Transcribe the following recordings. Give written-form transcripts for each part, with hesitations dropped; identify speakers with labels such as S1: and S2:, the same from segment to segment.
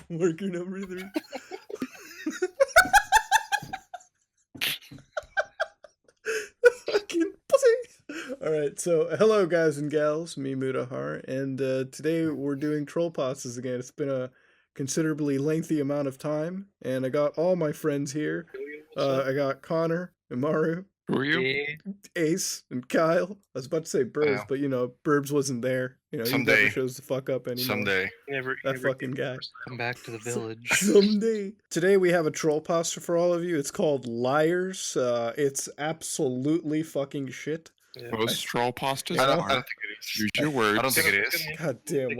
S1: Marker number 3. Fucking pussy. Alright, so hello guys and gals, me Mudahar, and today we're doing troll passes again. It's been a considerably lengthy amount of time, and I got all my friends here. I got Connor, Imaru,
S2: Who are you?
S1: Ace, and Kyle. I was about to say Burbs, but you know, Burbs wasn't there. You know, he never shows the fuck up anymore.
S3: Someday.
S1: That fucking guy.
S4: Come back to the village.
S1: Someday. Today we have a troll pasta for all of you. It's called Liars. It's absolutely fucking shit.
S2: Yeah. Most troll pastas
S3: I don't
S2: are.
S3: think it is.
S2: Use your words.
S3: I don't think it is.
S1: God damn,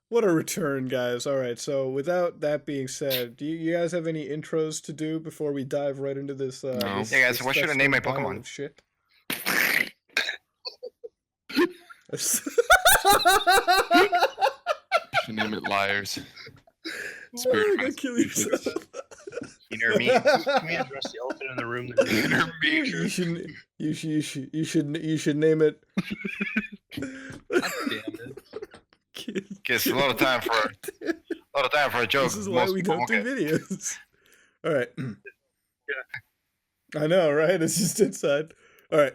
S1: what a return, guys. Alright, so without that being said, do you guys have any intros to do before we dive right into this?
S2: No.
S1: This,
S3: hey guys,
S1: this
S3: what should I name my
S1: pile
S3: Pokemon?
S1: of shit?
S2: You should name it Liars.
S1: Why are you gonna kill yourself?
S3: Inner me.
S4: Can we address the elephant in the room?
S2: Inner me.
S1: You should name it.
S4: God damn it.
S3: Gets a lot of time for a joke.
S1: This is why we don't do videos. All right. I know, right? It's just inside. All right.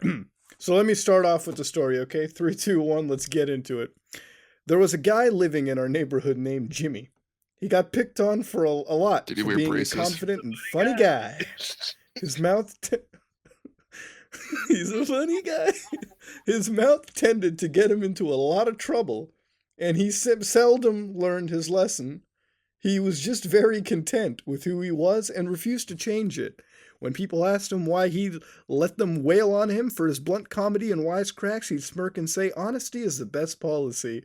S1: So let me start off with the story, okay? 3, 2, 1, let's get into it. There was a guy living in our neighborhood named Jimmy. He got picked on for a lot
S2: Did he
S1: for
S2: wear
S1: being
S2: braces?
S1: a confident and funny guy. His mouth... He's a funny guy. His mouth tended to get him into a lot of trouble, and he seldom learned his lesson. He was just very content with who he was and refused to change it. When people asked him why he let them wail on him for his blunt comedy and wisecracks, he'd smirk and say, "Honesty is the best policy.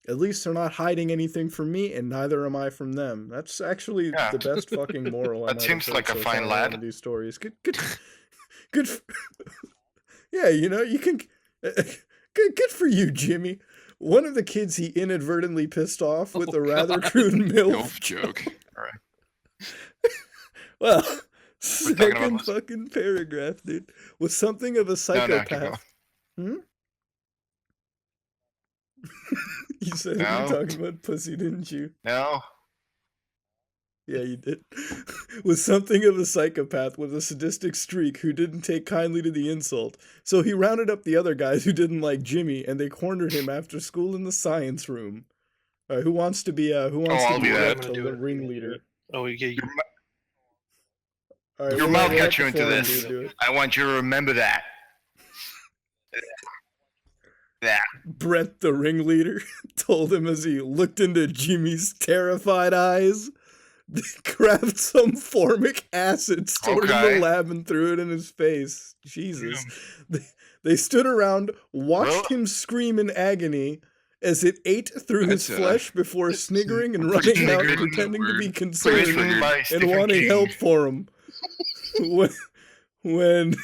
S1: At least they're not hiding anything from me, and neither am I from them." That's actually the best fucking moral.
S3: That seems like a fine lad.
S1: These stories, good. Yeah, you know, you can. Good for you, Jimmy. One of the kids he inadvertently pissed off with a rather crude MILF
S2: joke.
S3: Alright.
S1: Well, second fucking paragraph, dude, was something of a psychopath. Hmm? You said you were talking about pussy, didn't you?
S3: No.
S1: Yeah, you did. Was something of a psychopath with a sadistic streak who didn't take kindly to the insult. So he rounded up the other guys who didn't like Jimmy, and they cornered him after school in the science room. All right, who wants to be the ringleader?
S4: Oh, yeah.
S1: All right,
S3: Your mouth got you into this. I want you to remember that. Yeah.
S1: Brett, the ringleader, told him as he looked into Jimmy's terrified eyes. They grabbed some formic acid stored in the lab and threw it in his face. Jesus. They stood around, watched him scream in agony as it ate through his flesh before sniggering and running out, pretending to be concerned and wanting help for him. When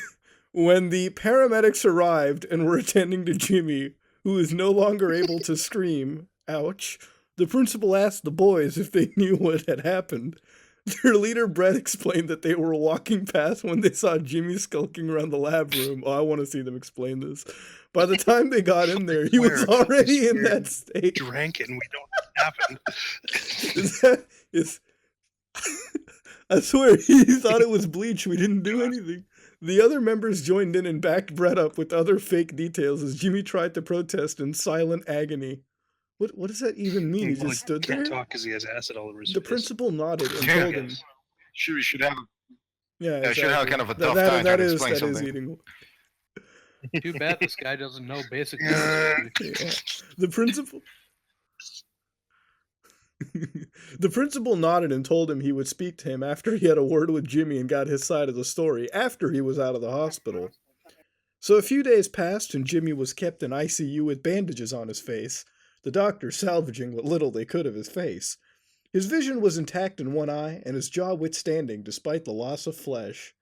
S1: the paramedics arrived and were attending to Jimmy, who is no longer able to scream, ouch, the principal asked the boys if they knew what had happened. Their leader, Brett, explained that they were walking past when they saw Jimmy skulking around the lab room. Oh, I want to see them explain this. By the time they got in there, he was already in that state.
S4: Drank it and we don't know what happened.
S1: I swear, he thought it was bleach. We didn't do anything. The other members joined in and backed Brett up with other fake details as Jimmy tried to protest in silent agony. What does that even mean? He just stood there?
S4: He can't talk because he has acid all over his face.
S1: The principal nodded and told him.
S3: We should have.
S1: Yeah, exactly.
S3: Should have kind of a tough time trying to explain something.
S1: That is eating.
S4: Too bad this guy doesn't know basic.
S1: The principal. The principal nodded and told him he would speak to him after he had a word with Jimmy and got his side of the story, after he was out of the hospital. So a few days passed and Jimmy was kept in ICU with bandages on his face, the doctor salvaging what little they could of his face. His vision was intact in one eye and his jaw withstanding despite the loss of flesh.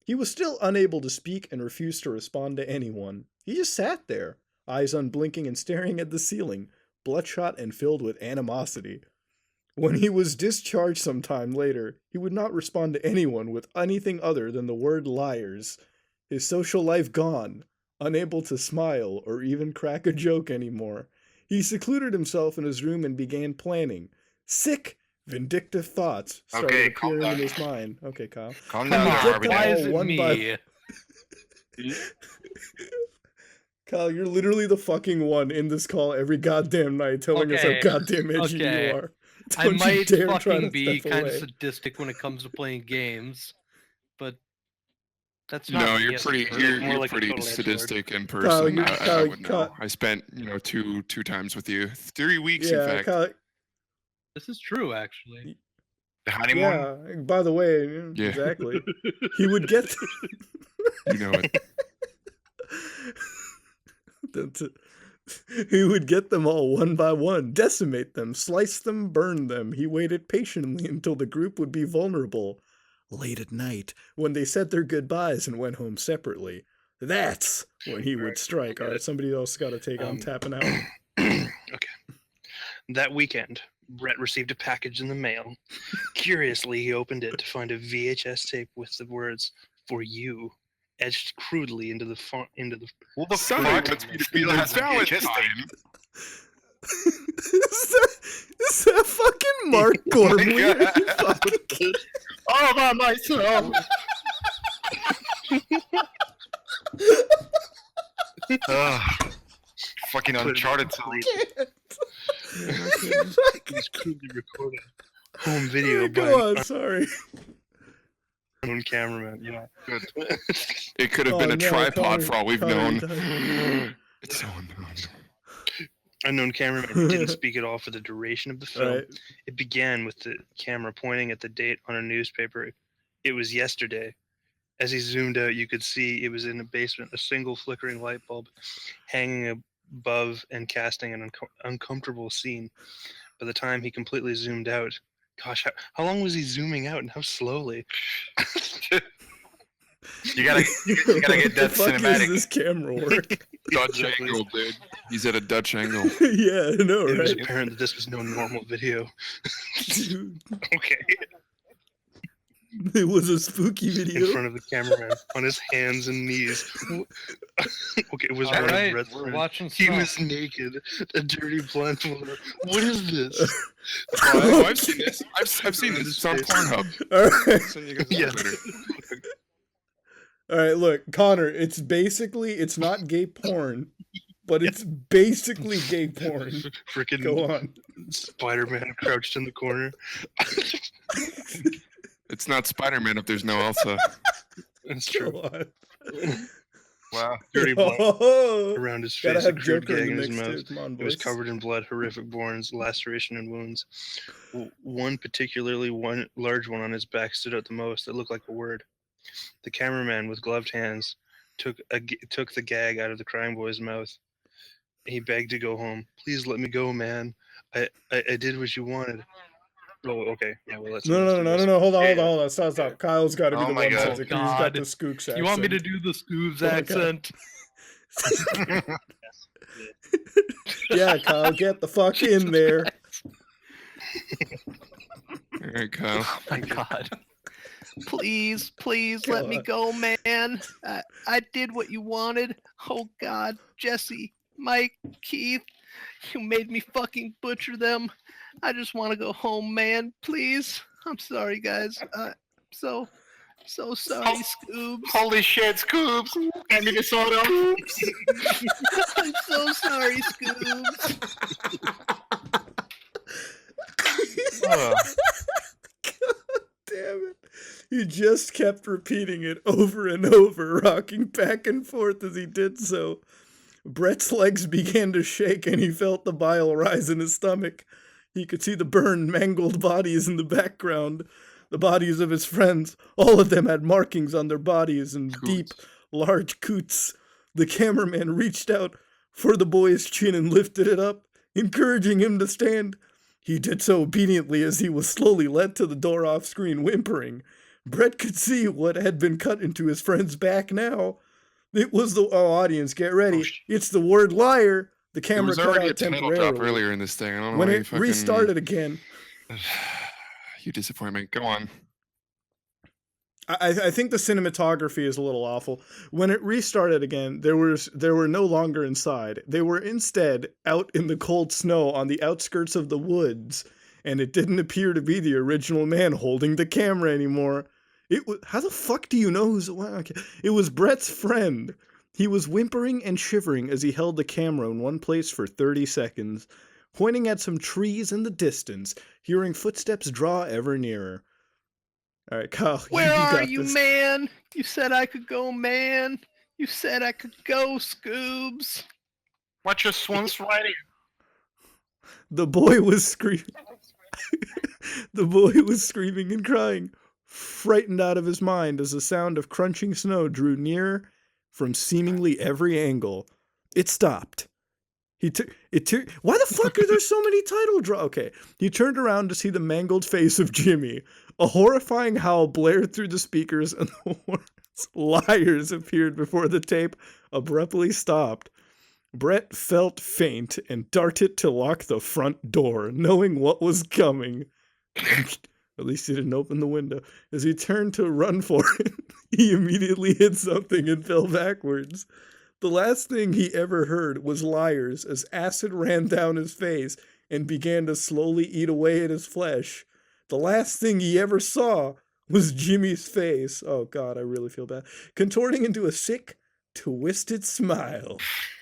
S1: He was still unable to speak and refused to respond to anyone. He just sat there, eyes unblinking and staring at the ceiling, bloodshot and filled with animosity. When he was discharged some time later, he would not respond to anyone with anything other than the word liars. His social life gone, unable to smile or even crack a joke anymore. He secluded himself in his room and began planning. Sick, vindictive thoughts started
S3: Okay, calm
S1: appearing in
S3: down.
S1: his mind. Okay, Kyle.
S3: Calm
S1: He
S3: down,
S1: would
S3: there,
S1: get
S3: Harvey
S1: them
S4: Why
S3: Dent.
S4: is
S1: all
S4: it
S1: one by
S4: me?
S1: Kyle, you're literally the fucking one in this call every goddamn night telling us how
S4: Okay,
S1: goddamn edgy you
S4: okay.
S1: are.
S4: I
S1: Don't you
S4: might
S1: dare try
S4: fucking
S1: to
S4: be
S1: step
S4: kind of
S1: away.
S4: sadistic when it comes to playing games, but that's
S2: No,
S4: not me
S2: you're
S4: as a
S2: pretty.
S4: person.
S2: You're,
S5: More
S2: you're
S5: like a
S2: pretty
S5: total edgelord.
S2: sadistic in
S1: Kyle,
S2: person.
S1: you-
S2: I
S1: Kyle,
S2: would know.
S1: Kyle-
S2: I spent two times with you. 3 weeks, in
S1: Yeah,
S2: fact.
S1: Kyle,
S4: This is true, actually.
S3: The honeymoon?
S1: yeah, by the way,
S2: Yeah.
S1: exactly. He would get
S2: You know it.
S1: He would get them all one by one, decimate them, slice them, burn them. He waited patiently until the group would be vulnerable. Late at night, when they said their goodbyes and went home separately, that's when he would
S5: Right,
S1: strike. All right, somebody else got to take it. I'm tapping out.
S5: Okay. That weekend, Brett received a package in the mail. Curiously, he opened it to find a VHS tape with the words "For You" etched crudely into the font.
S3: What the
S2: Somebody
S3: fuck?
S2: wants me to be
S3: Still
S2: their
S3: has a VHS tape.
S2: Valentine.
S1: is that fucking Mark Gormley? Are you
S3: God.
S1: fucking kidding?
S5: All by myself.
S3: Ugh. Fucking Uncharted song.
S5: He's crudely recorded home video by
S1: Go
S5: an
S1: on, sorry.
S5: unknown cameraman. Yeah.
S3: Good.
S2: It could have
S1: Oh,
S2: been a
S1: no,
S2: tripod
S1: Connor-
S2: for all we've
S1: Connor,
S2: known.
S1: you
S2: It's so unknown.
S5: Unknown cameraman who didn't speak at all for the duration of the film.
S1: Right.
S5: It began with the camera pointing at the date on a newspaper. It was yesterday. As he zoomed out, you could see it was in a basement, a single flickering light bulb hanging above and casting an uncomfortable scene. By the time he completely zoomed out, gosh, how long was he zooming out and how slowly?
S3: You gotta get that
S1: What the fuck
S3: cinematic.
S1: is this camera work?
S2: Dutch angle, dude. He's at a Dutch angle.
S1: Yeah, I know,
S5: It was
S1: right?
S5: apparent that this was no normal video.
S1: Dude,
S5: Okay.
S1: it was a spooky
S5: In
S1: video.
S5: front of the cameraman, on his hands and knees. Okay, it was one
S4: Alright,
S5: of Brett's
S4: we're
S5: friends.
S4: watching
S5: He
S4: stuff.
S5: was naked, a dirty blindfold. What is this?
S2: Oh, I've seen this. I've seen this. It's on Pornhub.
S1: All right.
S2: Send you guys
S5: Yeah.
S2: later.
S1: All right, look, Connor, it's not gay porn, but it's basically gay porn.
S5: Freaking
S1: Go on.
S5: Spider-Man crouched in the corner.
S2: It's not Spider-Man if there's no Elsa.
S5: That's
S1: Go
S5: true.
S1: on.
S3: Wow.
S5: Dirty blood
S1: Oh,
S5: around his
S1: gotta
S5: face, a
S1: have
S5: crude
S1: Joker
S5: gag
S1: in
S5: in
S1: the
S5: his
S1: mix,
S5: mouth.
S1: too. Come on,
S5: It was
S1: boys.
S5: covered in blood, horrific burns, laceration, and wounds. One particularly large one on his back stood out the most. It looked like a word. The cameraman, with gloved hands, took the gag out of the crying boy's mouth. He begged to go home. Please let me go, man. I did what you wanted. Oh, okay. Yeah, well, let's.
S1: No. Hold on. Stop. Kyle's got to be
S3: Oh
S1: the
S3: my
S1: one
S3: God.
S1: sense because he's got
S4: God.
S1: the Skooks accent.
S4: You want me to do the Scoobs
S1: Oh my God.
S4: accent?
S1: Yeah, Kyle, get the fuck in there.
S2: All right, Kyle.
S4: Oh my god. Please,
S1: Go
S4: let me
S1: on.
S4: go, man. I did what you wanted. Oh god, Jesse, Mike, Keith, you made me fucking butcher them. I just want to go home, man. Please. I'm sorry, guys. So sorry, Scoobs.
S3: Holy shit, Scoops! I need a soda.
S4: I'm so sorry, Scoobs.
S3: Ugh.
S1: God damn it. He just kept repeating it over and over, rocking back and forth as he did so. Brett's legs began to shake and he felt the bile rise in his stomach. He could see the burned, mangled bodies in the background. The bodies of his friends. All of them had markings on their bodies and deep, large coots. The cameraman reached out for the boy's chin and lifted it up, encouraging him to stand. He did so obediently as he was slowly led to the door off screen, whimpering. Brett could see what had been cut into his friend's back now. It was the audience, get ready. It's the word liar. The
S2: There
S1: camera
S2: was
S1: cut
S2: already a
S1: out
S2: title
S1: temporarily.
S2: drop earlier in this thing. I don't know
S1: When
S2: why
S1: it
S2: you fucking...
S1: restarted again,
S2: You disappoint me. Go on.
S1: I think the cinematography is a little awful. When it restarted again, they were no longer inside. They were instead out in the cold snow on the outskirts of the woods, and it didn't appear to be the original man holding the camera anymore. How the fuck do you know who's? Okay. It was Brett's friend. He was whimpering and shivering as he held the camera in one place for 30 seconds, pointing at some trees in the distance, hearing footsteps draw ever nearer. All right, Kyle.
S4: Where are
S1: got
S4: you,
S1: this.
S4: man? You said I could go, man. You said I could go, Scoobs.
S3: Watch your swans riding.
S1: The boy was screaming. The boy was screaming and crying, frightened out of his mind as the sound of crunching snow drew near from seemingly every angle. It stopped. Why the fuck are there so many title draw? Okay. He turned around to see the mangled face of Jimmy. A horrifying howl blared through the speakers, and the words "liars" appeared before the tape abruptly stopped. Brett felt faint and darted to lock the front door, knowing what was coming. At least he didn't open the window. As he turned to run for it, he immediately hit something and fell backwards. The last thing he ever heard was "liars" as acid ran down his face and began to slowly eat away at his flesh. The last thing he ever saw was Jimmy's face. Oh God, I really feel bad. Contorting into a sick, twisted smile.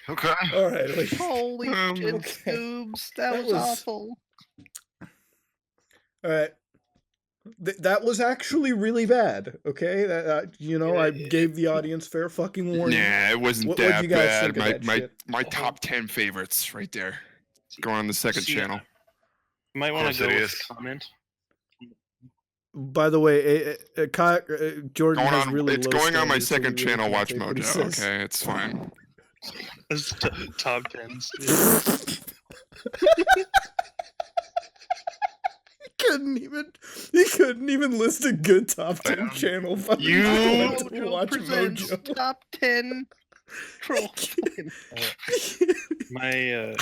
S3: Okay.
S1: All right.
S4: Holy shit,
S1: okay.
S4: Scoobs. That was awful.
S1: All right. That was actually really bad. Okay, I gave the audience fair fucking warning.
S2: Nah, it wasn't
S1: What'd
S2: that
S1: you guys
S2: bad.
S1: think of that shit?
S2: My top 10 favorites right there. Going on the second channel.
S5: You might want
S3: course
S5: to go
S3: it
S5: with
S3: is.
S5: comment.
S1: By the way, Jordan has really
S2: It's
S1: low
S2: going on my
S1: standards, so
S2: second
S1: we really
S2: channel,
S1: can't
S2: Watch
S1: say what he
S2: Mojo.
S1: says.
S2: Okay, it's fine.
S5: That's top tens.
S1: He couldn't even list a good top 10 channel.
S4: Mojo
S1: Watch
S4: presents
S1: Mojo.
S4: top 10 troll.
S5: My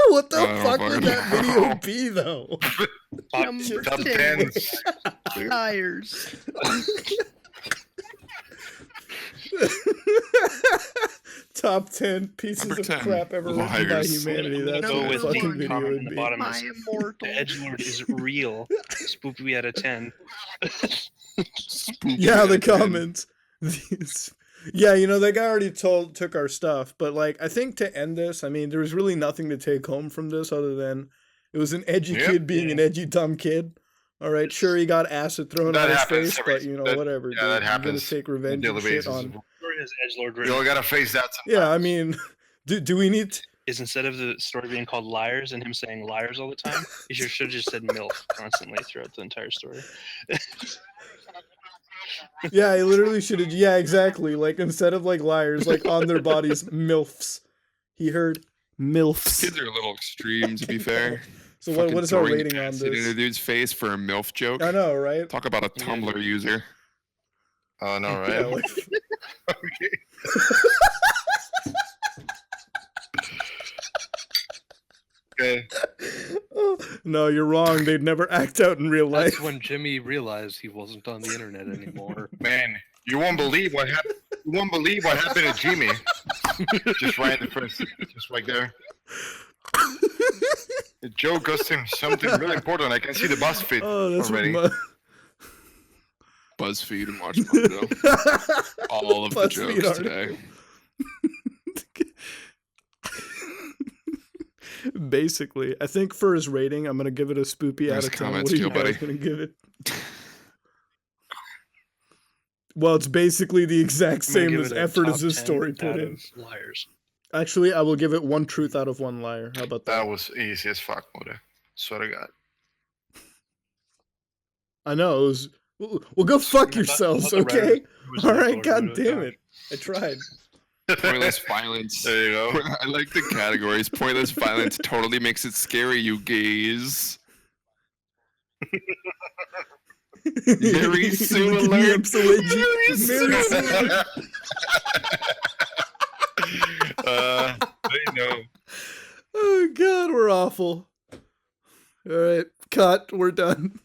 S1: What the
S2: I don't
S1: fuck would
S2: fucking
S1: that
S2: know.
S1: video be, though?
S4: Number
S3: Top
S4: 10.
S3: 10.
S4: Liars.
S1: Top 10 pieces
S2: Number
S1: of
S2: 10,
S1: crap ever written by
S2: liars.
S1: humanity.
S5: I'm gonna
S1: That's
S5: go
S1: what the
S5: with
S1: fucking
S5: the
S1: video
S5: comment
S1: would
S5: in the
S1: be.
S5: bottom
S4: My
S5: is
S4: immortal.
S5: the edgelord is real. Spoopy out of 10.
S1: Yeah, the comments. Yeah, that guy already took our stuff, but like I think to end this, I mean, there was really nothing to take home from this other than it was an edgy
S3: Yep.
S1: kid being an edgy dumb kid. All right, sure he got acid thrown
S3: That
S1: on his
S3: happens
S1: face,
S3: every-
S1: but
S3: that-
S1: whatever.
S3: yeah,
S1: dude.
S3: that
S1: You're gonna
S3: happens
S1: take
S3: on a
S1: revenge
S3: daily
S1: and shit
S3: basis.
S1: on.
S5: Story has edgelord
S3: You
S5: written.
S3: all gotta face that sometimes.
S1: Yeah, I mean, do we need?
S5: Is instead of the story being called liars and him saying liars all the time, he should have just said MILF constantly throughout the entire story.
S1: Yeah, he literally should have. Yeah, exactly. Like instead of like liars, like on their bodies, milfs. He heard milfs.
S2: Kids are a little extreme, to be fair.
S1: So what
S2: Fucking
S1: is our
S2: throwing
S1: rating on
S2: acid in a
S1: this?
S2: dude's face for a MILF joke.
S1: I know, right?
S2: Talk about a Tumblr user.
S3: Oh, no, right?
S1: Yeah, like,
S3: Okay.
S1: no, you're wrong. They'd never act out in real life.
S6: That's when Jimmy realized he wasn't on the internet anymore.
S3: Man, you won't believe what happened. You won't believe what happened to Jimmy. Just right in the first, just right there. Joe goes him something really important. I can see the bus fit
S1: Oh, that's
S3: already.
S1: what
S2: BuzzFeed and Watch Mojo. All of the
S1: BuzzFeed
S2: jokes
S1: article.
S2: today.
S1: Basically, I think for his rating, I'm gonna give it a spoopy out
S2: Nice
S1: of 10.
S2: comments,
S1: What are you
S2: Joe,
S1: guys
S2: buddy.
S1: gonna give it? Well, it's basically the exact
S5: I'm gonna
S1: same
S5: give
S1: as
S5: it a
S1: effort
S5: top
S1: as his
S5: 10
S1: story put
S5: out
S1: in.
S5: of liars.
S1: Actually, I will give it 1 truth out of 1 liar. How about that?
S3: That was easy as fuck, Moda. Swear to God.
S1: I know. It was. Well, go fuck
S5: I thought-
S1: yourselves,
S5: I thought the
S1: okay?
S5: writers- it was
S1: All
S5: my
S1: right,
S5: story,
S1: god
S5: Buddha,
S1: damn
S5: God.
S1: it. I tried.
S2: Pointless violence.
S3: There you go.
S2: I like the categories. Pointless violence totally makes it scary, you gays. Very soon
S1: Look at me,
S2: alert.
S1: I'm so edgy. Very soon.
S3: I know.
S1: Oh god, we're awful. All right, cut. We're done.